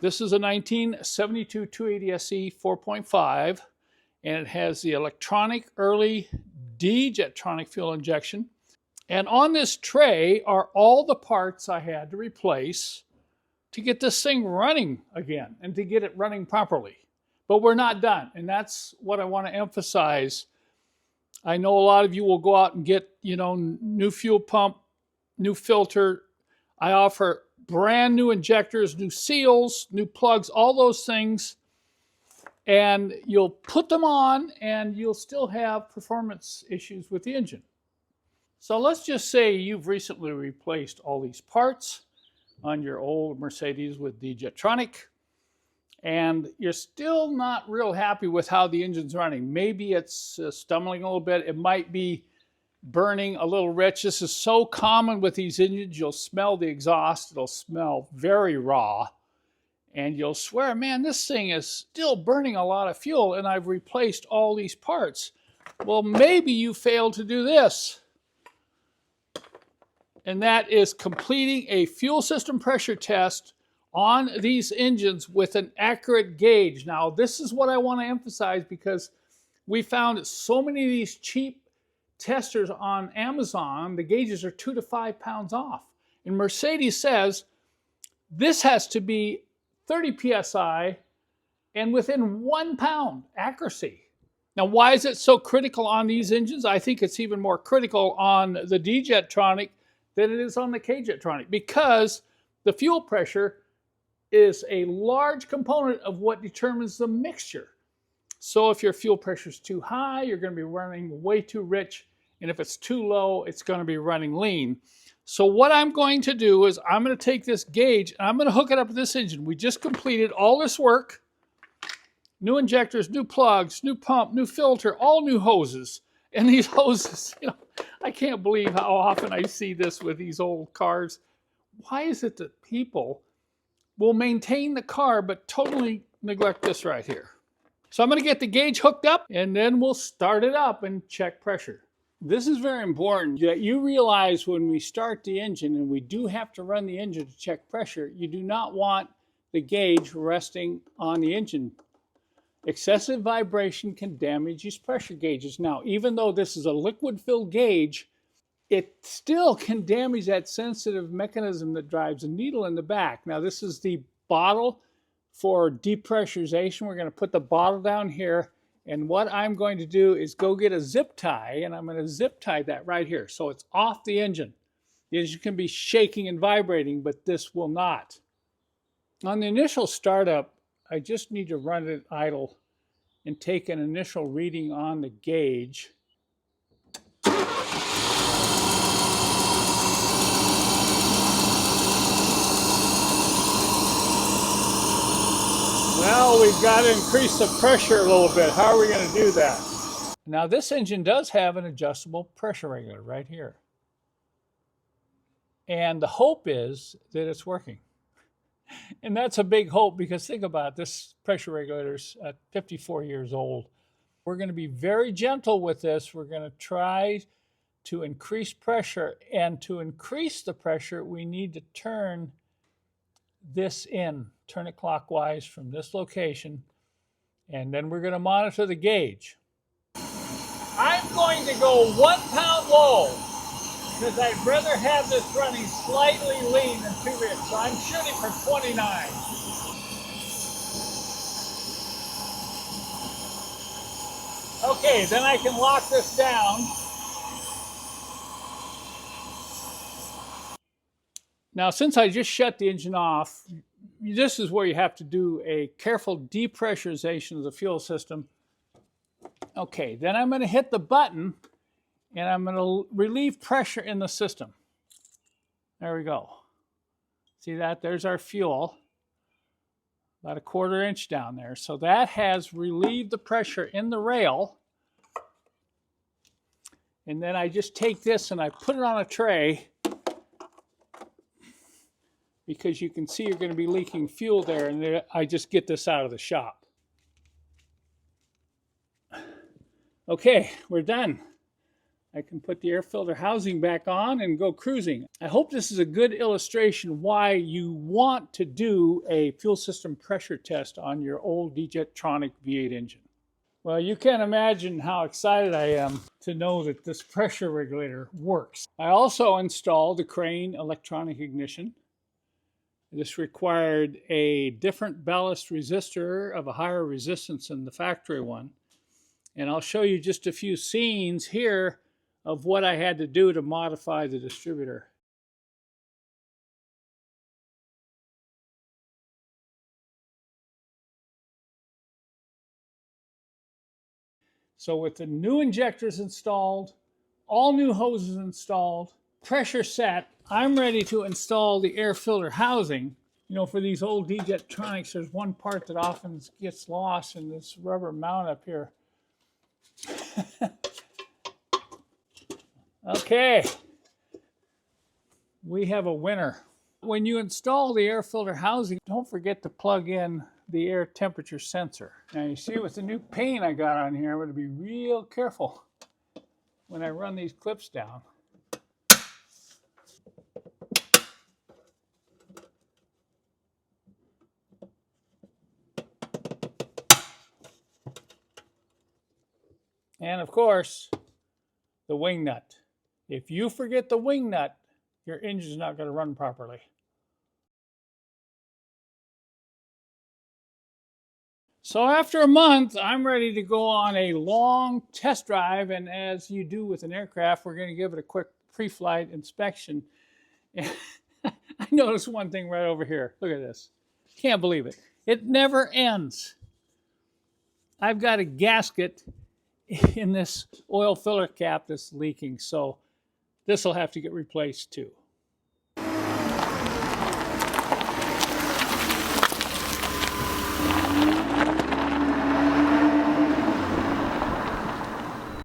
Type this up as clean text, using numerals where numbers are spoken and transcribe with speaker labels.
Speaker 1: This is a 1972 280SE 4.5, and it has the electronic early D-Jetronic fuel injection. And on this tray are all the parts I had to replace to get this thing running again and to get it running properly. But we're not done, and that's what I want to emphasize. I know a lot of you will go out and get, new fuel pump, new filter. I offer brand new injectors, new seals, new plugs, all those things. And you'll put them on and you'll still have performance issues with the engine. So let's just say you've recently replaced all these parts on your old Mercedes with D-Jetronic, and you're still not real happy with how the engine's running. Maybe it's stumbling a little bit. It might be burning a little rich. This is so common with these engines. You'll smell the exhaust. It'll smell very raw. And you'll swear, man, this thing is still burning a lot of fuel and I've replaced all these parts. Well, maybe you failed to do this. And that is completing a fuel system pressure test on these engines with an accurate gauge. Now, this is what I want to emphasize, because we found that so many of these cheap testers on Amazon, the gauges are 2 to 5 pounds off. And Mercedes says this has to be 30 psi and within 1 pound accuracy. Now, why is it so critical on these engines? I think it's even more critical on the D-Jetronic than it is on the K-Jetronic, because the fuel pressure is a large component of what determines the mixture. So if your fuel pressure is too high, you're going to be running way too rich. And if it's too low, it's going to be running lean. So what I'm going to do is I'm going to take this gauge and I'm going to hook it up to this engine. We just completed all this work. New injectors, new plugs, new pump, new filter, all new hoses. And these hoses, I can't believe how often I see this with these old cars. Why is it that people will maintain the car but totally neglect this right here? So I'm going to get the gauge hooked up and then we'll start it up and check pressure. This is very important that you realize when we start the engine, and we do have to run the engine to check pressure, you do not want the gauge resting on the engine. Excessive vibration can damage these pressure gauges. Now, even though this is a liquid-filled gauge, it still can damage that sensitive mechanism that drives the needle in the back. Now, this is the bottle for depressurization. We're going to put the bottle down here. And what I'm going to do is go get a zip tie, and I'm going to zip tie that right here. So it's off the engine. The engine can be shaking and vibrating, but this will not. On the initial startup, I just need to run it idle and take an initial reading on the gauge. Well, we've got to increase the pressure a little bit. How are we going to do that? Now, this engine does have an adjustable pressure regulator right here. And the hope is that it's working. And that's a big hope, because think about it, this pressure regulator is 54 years old. We're going to be very gentle with this. We're going to try to increase pressure. And to increase the pressure, we need to turn this in. Turn it clockwise from this location, and then we're going to monitor the gauge. I'm going to go 1 pound low, because I'd rather have this running slightly lean than too rich. So I'm shooting for 29. Okay, then I can lock this down. Now, since I just shut the engine off, this is where you have to do a careful depressurization of the fuel system. Okay, then I'm going to hit the button and I'm going to relieve pressure in the system. There we go. See that? There's our fuel. About a 1/4 inch down there. So that has relieved the pressure in the rail. And then I just take this and I put it on a tray, because you can see you're going to be leaking fuel there, and I just get this out of the shop. Okay, we're done. I can put the air filter housing back on and go cruising. I hope this is a good illustration why you want to do a fuel system pressure test on your old Depressurization V8 engine. Well, you can imagine how excited I am to know that this pressure regulator works. I also installed the Crane electronic ignition. This required a different ballast resistor of a higher resistance than the factory one. And I'll show you just a few scenes here of what I had to do to modify the distributor. So with the new injectors installed, all new hoses installed, pressure set, I'm ready to install the air filter housing. You know, for these old Depressurization, there's one part that often gets lost in this rubber mount up here. Okay, we have a winner. When you install the air filter housing, don't forget to plug in the air temperature sensor. Now you see with the new paint I got on here, I'm going to be real careful when I run these clips down. And of course, the wing nut. If you forget the wing nut, your engine's not going to run properly. So after a month, I'm ready to go on a long test drive, and as you do with an aircraft, we're going to give it a quick pre-flight inspection. And I noticed one thing right over here. Look at this. Can't believe it. It never ends. I've got a gasket in this oil filler cap that's leaking, so this will have to get replaced too.